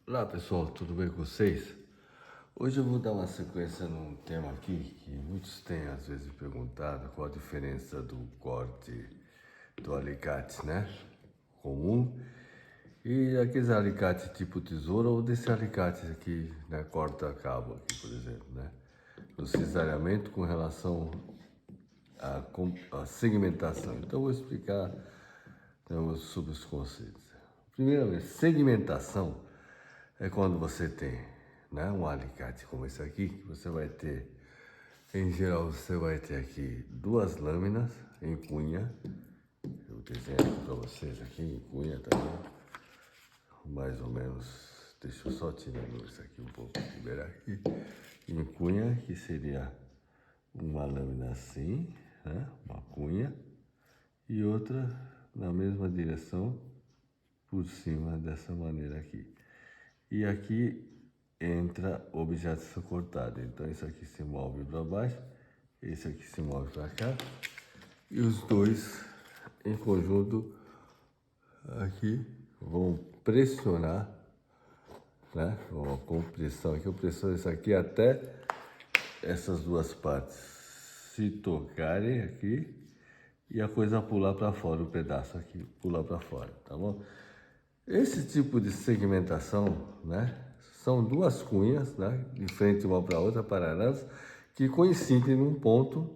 Olá pessoal, tudo bem com vocês? Hoje eu vou dar uma sequência num tema aqui que muitos têm às vezes perguntado qual a diferença do corte do alicate, né? Comum e aqueles alicates tipo tesoura ou desse alicate aqui, né? Corta cabo aqui, por exemplo, né? No cisalhamento com relação à segmentação. Então eu vou explicar sobre os conceitos. Primeiramente, segmentação é quando você tem, né, um alicate como esse aqui, que você vai ter, em geral, você vai ter aqui duas lâminas em cunha. Eu desenho aqui para vocês aqui em cunha também, mais ou menos. Deixa eu só tirar isso aqui um pouco, liberar aqui. Em cunha, que seria uma lâmina assim, né, uma cunha, e outra na mesma direção por cima dessa maneira aqui. E aqui entra objeto a ser cortado. Então isso aqui se move para baixo, esse aqui se move para cá. E os dois em conjunto aqui vão pressionar, né? Uma compressão aqui, eu pressiono isso aqui até essas duas partes se tocarem aqui e a coisa pular para fora, o pedaço aqui pular para fora, tá bom? Esse tipo de segmentação, né, são duas cunhas, né, de frente uma para outra, paralelas, que coincidem num ponto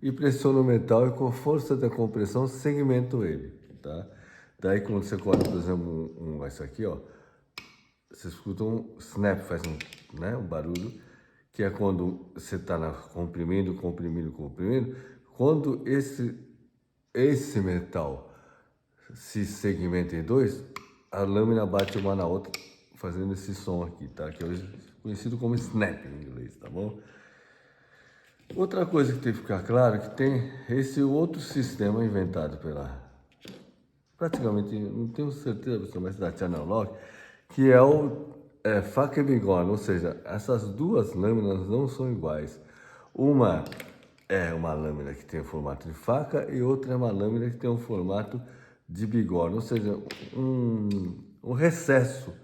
e pressionam o metal e com força da compressão segmentam ele, tá? Daí quando você corta, por exemplo, esse aqui, ó, você escuta um snap, faz um barulho, que é quando você está comprimindo. Quando esse metal se segmenta em dois, a lâmina bate uma na outra, fazendo esse som aqui, tá? Que é hoje conhecido como snap em inglês, tá bom? Outra coisa que tem que ficar claro é que tem esse outro sistema inventado praticamente, não tenho certeza, mas da Channel Lock, que é o faca e bigorna, ou seja, essas duas lâminas não são iguais. Uma é uma lâmina que tem o formato de faca e outra é uma lâmina que tem o formato de bigorna, ou seja, um recesso,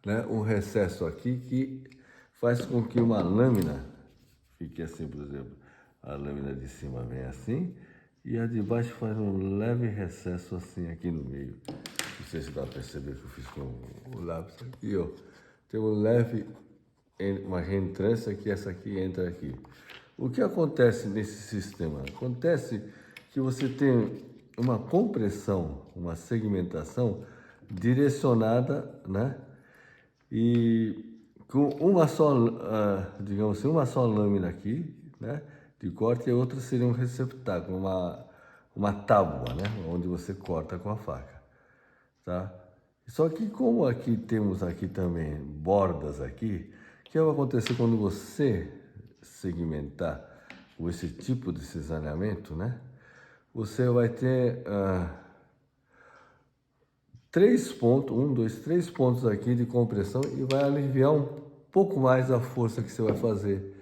né? Um recesso aqui que faz com que uma lâmina fique assim, por exemplo, a lâmina de cima vem assim e a de baixo faz um leve recesso assim aqui no meio. Não sei se dá para perceber que eu fiz com o lápis aqui, ó. Tem uma reentrância que essa aqui entra aqui. O que acontece nesse sistema? Acontece que você tem uma compressão, uma segmentação direcionada, né? E com uma só, digamos assim, uma só lâmina aqui, né? De corte e a outra seria um receptáculo, uma tábua, né? Onde você corta com a faca, tá? Só que como aqui temos aqui também bordas aqui, o que vai acontecer quando você segmentar com esse tipo de cisalhamento, né? Você vai ter três pontos aqui de compressão e vai aliviar um pouco mais a força que você vai fazer.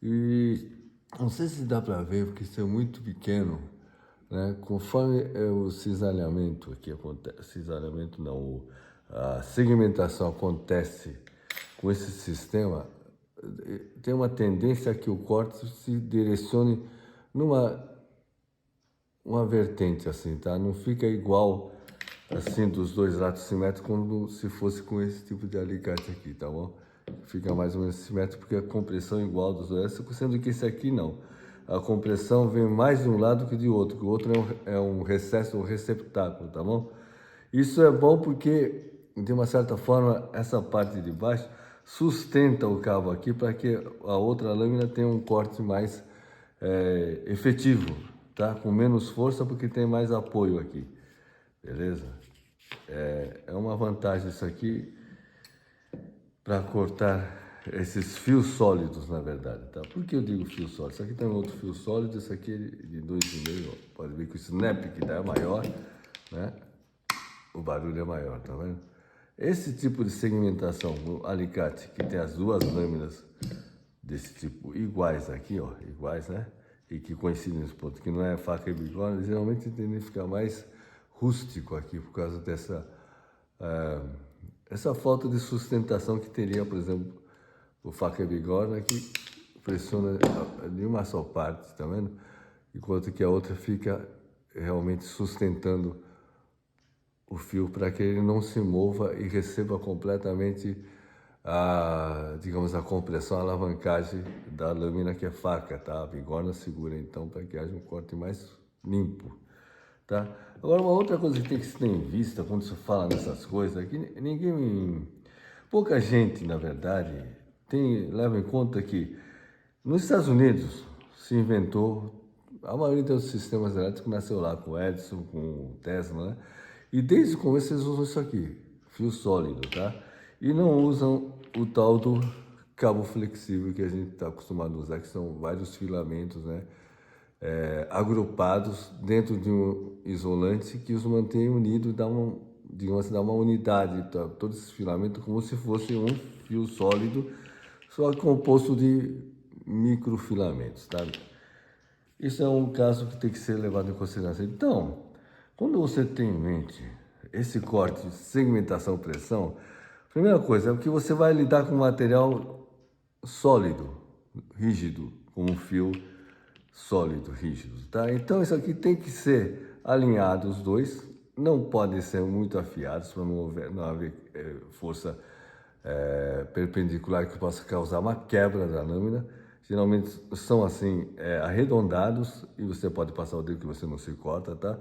E não sei se dá para ver, porque isso é muito pequeno, né? Conforme o cisalhamento aqui acontece, cisalhamento não, a segmentação acontece com esse sistema, tem uma tendência a que o corte se direcione uma vertente assim, tá? Não fica igual assim dos dois lados simétricos como se fosse com esse tipo de alicate aqui, tá bom? Fica mais ou menos simétrico porque a compressão é igual dos dois, sendo que esse aqui não. A compressão vem mais de um lado que de outro, que o outro é um recesso, um receptáculo, tá bom? Isso é bom porque, de uma certa forma, essa parte de baixo sustenta o cabo aqui para que a outra lâmina tenha um corte mais efetivo, tá? Com menos força porque tem mais apoio aqui, beleza? É uma vantagem isso aqui para cortar esses fios sólidos, na verdade, tá? Por que eu digo fio sólido? Isso aqui tem um outro fio sólido, esse aqui é de 2,5, pode ver que o snap que dá é maior, né? O barulho é maior, tá vendo? Esse tipo de segmentação, o alicate que tem as duas lâminas desse tipo iguais aqui, ó, iguais, né? E que coincidem nos pontos, que não é faca e bigorna, geralmente tende a ficar mais rústico aqui por causa essa falta de sustentação que teria, por exemplo, o faca e bigorna, que pressiona de uma só parte, tá vendo? Enquanto que a outra fica realmente sustentando o fio para que ele não se mova e receba completamente digamos, a compressão, a alavancagem da lâmina que é faca, tá? A bigorna segura então para que haja um corte mais limpo, tá? Agora, uma outra coisa que tem que se ter em vista quando se fala nessas coisas é que pouca gente, na verdade, leva em conta que nos Estados Unidos se inventou, a maioria dos sistemas elétricos nasceu lá com o Edison, com o Tesla, né? E desde o começo eles usam isso aqui, fio sólido, tá? E não usam o tal do cabo flexível que a gente está acostumado a usar, que são vários filamentos, né? Agrupados dentro de um isolante que os mantém unidos e dá digamos assim, dá uma unidade, tá? Todos esses filamentos como se fosse um fio sólido, só composto de microfilamentos, tá? Isso é um caso que tem que ser levado em consideração. Então, quando você tem em mente esse corte, segmentação, pressão, primeira coisa é o que você vai lidar com material sólido, rígido, com um fio sólido, rígido, tá? Então isso aqui tem que ser alinhado os dois, não podem ser muito afiados para não haver força perpendicular que possa causar uma quebra da lâmina. Geralmente são assim arredondados e você pode passar o dedo que você não se corta, tá?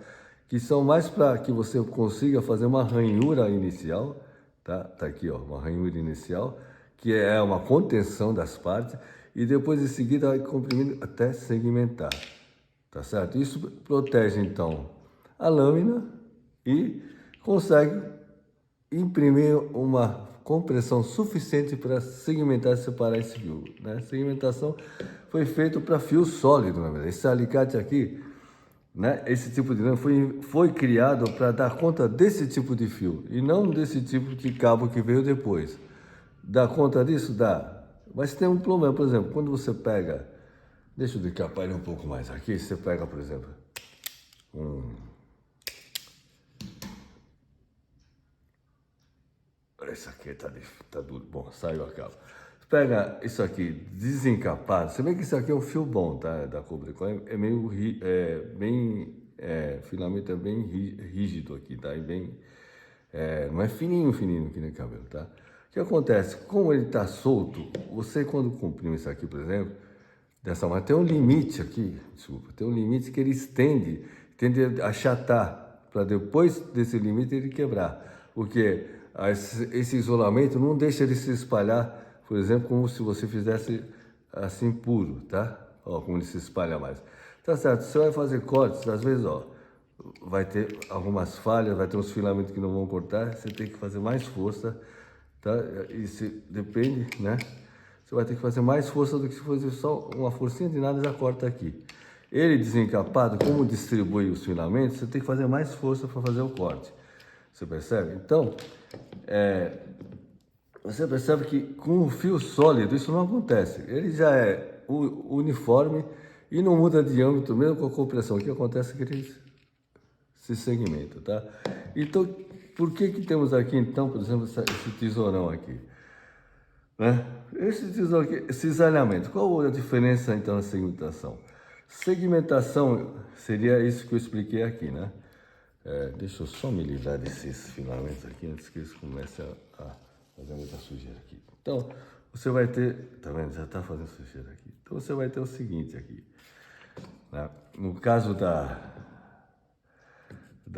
Que são mais para que você consiga fazer uma ranhura inicial, tá? Tá aqui, ó, uma ranhura inicial, que é uma contenção das partes e depois em seguida vai comprimindo até segmentar, tá certo? Isso protege então a lâmina e consegue imprimir uma compressão suficiente para segmentar e separar esse fio, né? Segmentação foi feito para fio sólido, na verdade. Esse alicate aqui, né? Esse tipo de lâmina foi criado para dar conta desse tipo de fio e não desse tipo de cabo que veio depois. Dá conta disso? Dá. Mas tem um problema, por exemplo, quando você pega, deixa eu decapar ele um pouco mais aqui, você pega, por exemplo, esse aqui tá duro. Bom, saiu a cabo. Pega isso aqui desencapado. Você vê que isso aqui é um fio bom, tá? Da Cobricon. É meio filamento é bem rígido aqui, tá? E bem, não é fininho que nem cabelo, tá? O que acontece? Como ele tá solto, você quando comprime isso aqui, por exemplo, dessa maneira, tem um limite aqui, desculpa, tem um limite que ele tende a achatar, para depois desse limite ele quebrar. Porque esse isolamento não deixa ele se espalhar, por exemplo, como se você fizesse assim puro, tá? Ó, como ele se espalha mais. Tá certo, você vai fazer cortes, às vezes, ó, vai ter algumas falhas, vai ter uns filamentos que não vão cortar, você tem que fazer mais força, tá? Isso depende, né? Você vai ter que fazer mais força do que se fosse só uma forcinha de nada já corta aqui. Ele desencapado, como distribui os filamentos, você tem que fazer mais força para fazer o corte. Você percebe? Então, você percebe que com o fio sólido isso não acontece. Ele já é uniforme e não muda de âmbito, mesmo com a compressão. O que acontece é que ele se segmenta, tá? Então, por que temos aqui, então, por exemplo, esse tesourão aqui? Né? Esse tesouro aqui, esse cisalhamento, qual a diferença então na segmentação? Segmentação seria isso que eu expliquei aqui, né? Deixa eu só me livrar desses filamentos aqui antes que eles comecem a fazer muita sujeira aqui. Então, você vai ter, tá vendo? Já está fazendo sujeira aqui. Então, você vai ter o seguinte aqui, né? No caso da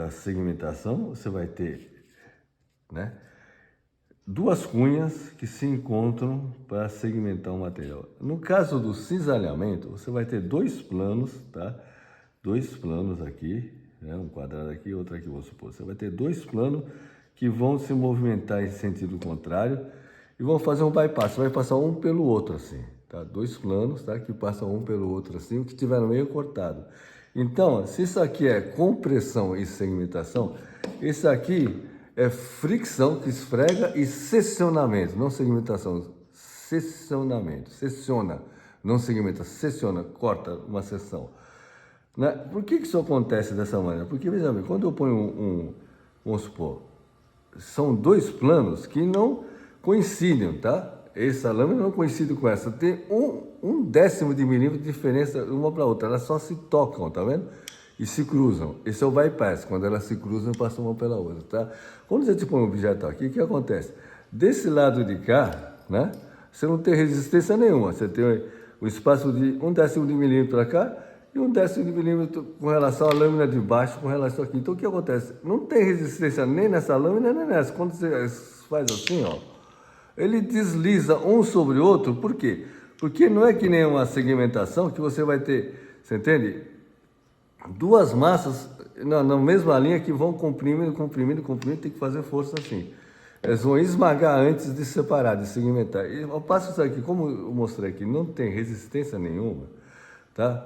segmentação, você vai ter, né, duas cunhas que se encontram para segmentar o material. No caso do cisalhamento, você vai ter dois planos, tá? Dois planos aqui, né? Um quadrado aqui e outro aqui, vou supor. Você vai ter dois planos que vão se movimentar em sentido contrário e vão fazer um bypass. Vai passar um pelo outro assim, tá? Dois planos, tá? Que passam um pelo outro assim, o que tiver no meio cortado. Então, se isso aqui é compressão e segmentação, isso aqui é fricção que esfrega e seccionamento, não segmentação, seccionamento, secciona, não segmenta, secciona, corta uma seção. Né? Por que isso acontece dessa maneira? Porque, veja bem, quando eu ponho vamos supor, são dois planos que não coincidem, tá? Essa lâmina não coincide com essa. Tem um décimo de milímetro de diferença uma para outra. Elas só se tocam, tá vendo? E se cruzam. Esse é o bypass. Quando elas se cruzam, passam uma pela outra, tá? Quando você põe um objeto aqui, o que acontece? Desse lado de cá, né? Você não tem resistência nenhuma. Você tem o espaço de um décimo de milímetro para cá e um décimo de milímetro com relação à lâmina de baixo, com relação aqui. Então, o que acontece? Não tem resistência nem nessa lâmina, nem nessa. Quando você faz assim, ó, ele desliza um sobre o outro. Por quê? Porque não é que nem uma segmentação que você vai ter, você entende? Duas massas na mesma linha que vão comprimindo, tem que fazer força assim. Eles vão esmagar antes de separar, de segmentar. E ao passo isso aqui, como eu mostrei aqui, não tem resistência nenhuma, tá?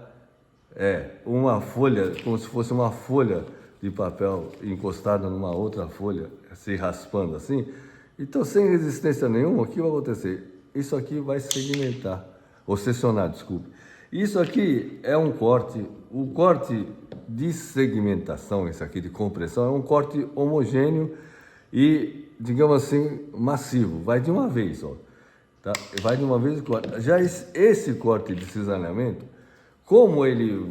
É uma folha, como se fosse uma folha de papel encostada numa outra folha, se raspando assim. Então, sem resistência nenhuma, o que vai acontecer? Isso aqui vai segmentar, ou seccionar, desculpe. Isso aqui é um corte, o corte de segmentação, esse aqui de compressão, é um corte homogêneo e, digamos assim, massivo. Vai de uma vez, ó. Tá? Vai de uma vez e corta. Já esse corte de cisalhamento, como ele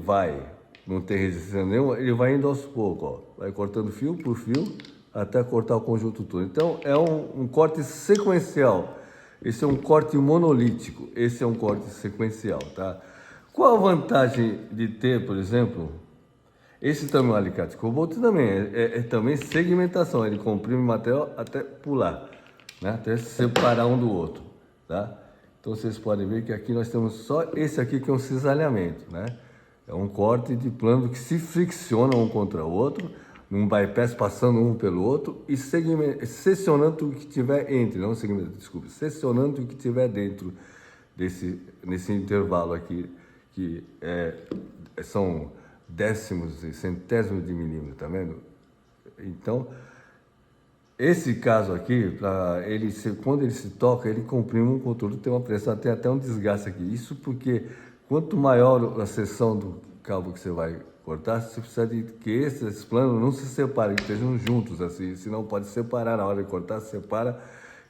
não tem resistência nenhuma, ele vai indo aos poucos, ó. Vai cortando fio por fio, até cortar o conjunto todo. Então, é um corte sequencial. Esse é um corte monolítico. Esse é um corte sequencial, tá? Qual a vantagem de ter, por exemplo, esse também é um alicate cobalto também é também segmentação. Ele comprime material até pular, né? Até separar um do outro, tá? Então, vocês podem ver que aqui nós temos só esse aqui que é um cisalhamento, né? É um corte de plano que se fricciona um contra o outro, num bypass passando um pelo outro e seccionando o que tiver entre, não segmento, desculpe, seccionando o que tiver dentro nesse intervalo aqui, que são décimos e centésimos de milímetro, tá vendo? Então, esse caso aqui, quando ele se toca, ele comprime um contra o outro, tem uma pressão, tem até um desgaste aqui. Isso porque quanto maior a seção do cabo que você vai cortar, você precisa de que esses planos não se separem, que estejam juntos, assim, senão pode separar na hora de cortar, separa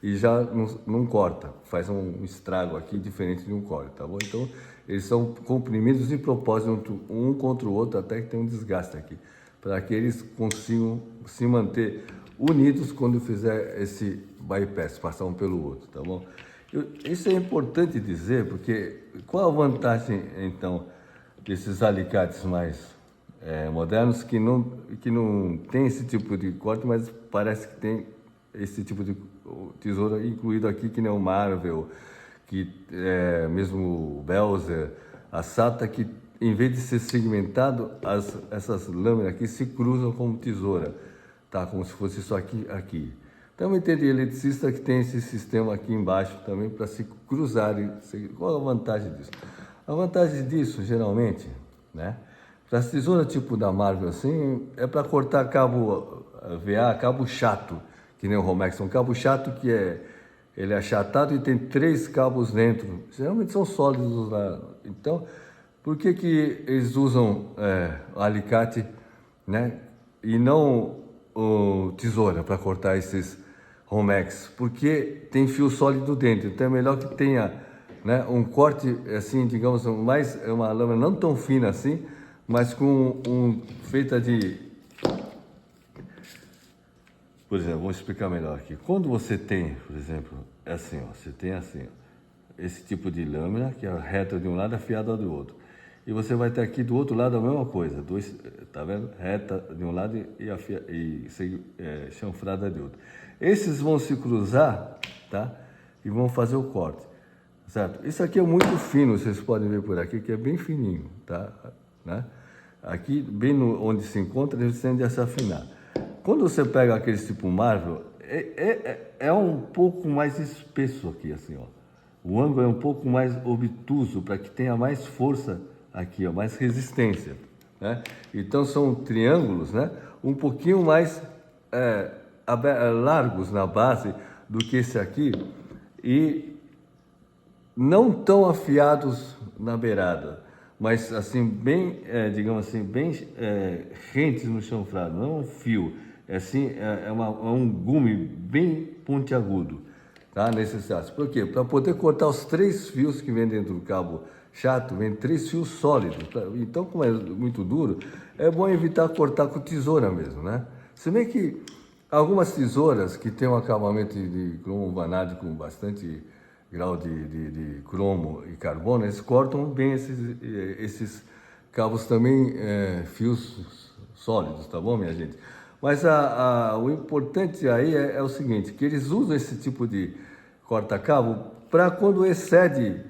e já não corta, faz um estrago aqui diferente de um corte, tá bom? Então, eles são comprimidos de propósito um contra o outro, até que tem um desgaste aqui, para que eles consigam se manter unidos quando fizer esse bypass, passar um pelo outro, tá bom? Isso é importante dizer, porque qual a vantagem, então, desses alicates mais modernos que não tem esse tipo de corte, mas parece que tem esse tipo de tesoura incluído aqui, que nem o Marvel, que mesmo o Belzer, a SATA, que em vez de ser segmentado, essas lâminas aqui se cruzam como tesoura, tá? Como se fosse isso aqui. Também tem eletricista que tem esse sistema aqui embaixo também para se cruzarem. Qual a vantagem disso? A vantagem disso, geralmente, né? Para as tesouras tipo da Marvel assim, é para cortar cabo VA, cabo chato, que nem o Romex. Um cabo chato que ele é achatado e tem 3 cabos dentro. Geralmente são sólidos lá. Então, por que eles usam alicate, né? E não tesoura para cortar esses Romex? Porque tem fio sólido dentro. Então é melhor que tenha, né, um corte assim, digamos, uma lâmina não tão fina assim, mas feita de... Por exemplo, vou explicar melhor aqui. Quando você tem, por exemplo, assim, ó, você tem assim, ó, esse tipo de lâmina, que é reta de um lado, afiada do outro. E você vai ter aqui do outro lado a mesma coisa, tá vendo? Reta de um lado e chanfrada de outro. Esses vão se cruzar, tá? E vão fazer o corte, certo? Isso aqui é muito fino, vocês podem ver por aqui, que é bem fininho, tá? Né? Aqui, bem onde se encontra, ele tende a se afinar. Quando você pega aquele tipo Marvel, é um pouco mais espesso aqui, assim, ó. O ângulo é um pouco mais obtuso, para que tenha mais força aqui, ó, mais resistência, né? Então são triângulos, né? Um pouquinho mais largos na base do que esse aqui e não tão afiados na beirada, mas assim bem, digamos assim, bem rentes no chanfrado, não é um fio, é assim, é um gume bem pontiagudo, tá? Necessário. Por quê? Para poder cortar os 3 fios que vem dentro do cabo chato, vem 3 fios sólidos. Então, como é muito duro, é bom evitar cortar com tesoura mesmo, né? Se bem que algumas tesouras que tem um acabamento de cromo vanádio com bastante grau de cromo e carbono, eles cortam bem esses cabos também, fios sólidos, tá bom, minha gente? Mas o importante aí é o seguinte, que eles usam esse tipo de corta-cabo para quando excede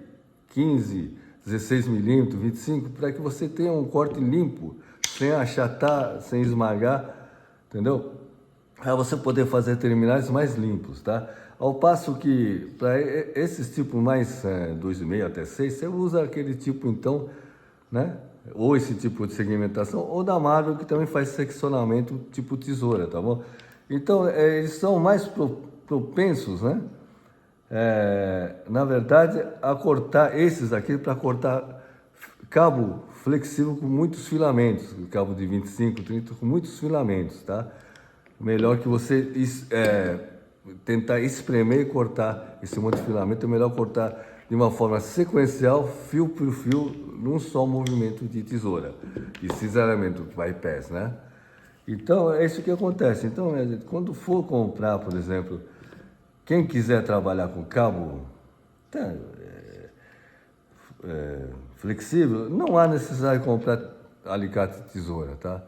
15, 16 milímetros, 25, para que você tenha um corte limpo, sem achatar, sem esmagar, entendeu? Para você poder fazer terminais mais limpos, tá? Ao passo que, para esses tipos mais 2,5 até 6, você usa aquele tipo, então, né? Ou esse tipo de segmentação, ou da Marvel, que também faz seccionamento tipo tesoura, tá bom? Então, eles são mais propensos, né? Na verdade, a cortar esses aqui para cortar cabo flexível com muitos filamentos, cabo de 25, 30 com muitos filamentos, tá? Melhor que você tentar espremer e cortar esse monte de filamento, é melhor cortar de uma forma sequencial, fio por fio, num só movimento de tesoura, de cisalhamento, bypass, né? Então, é isso que acontece. Então, quando for comprar, por exemplo, quem quiser trabalhar com cabo flexível, não há necessidade de comprar alicate e tesoura, tá?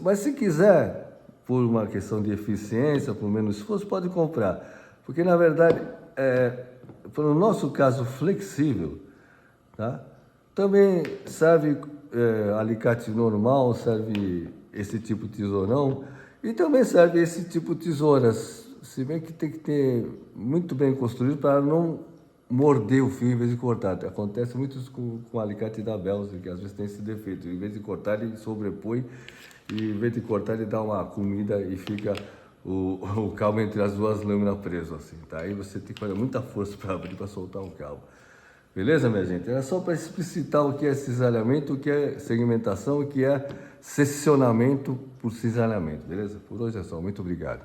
Mas se quiser, por uma questão de eficiência, por menos esforço, pode comprar. Porque, na verdade, para o nosso caso flexível, tá? Também serve alicate normal, serve esse tipo de tesourão, e também serve esse tipo de tesouras, se bem que tem que ter muito bem construído para não morder o fio em vez de cortar. Acontece muito isso com o alicate da Belze, que às vezes tem esse defeito. Em vez de cortar, ele sobrepõe, e em vez de cortar, ele dá uma comida e fica o cabo entre as duas lâminas preso assim, tá? Aí você tem que fazer muita força para abrir, para soltar o cabo. Beleza, minha gente? Era só para explicitar o que é cisalhamento, o que é segmentação, o que é seccionamento por cisalhamento, beleza? Por hoje é só. Muito obrigado.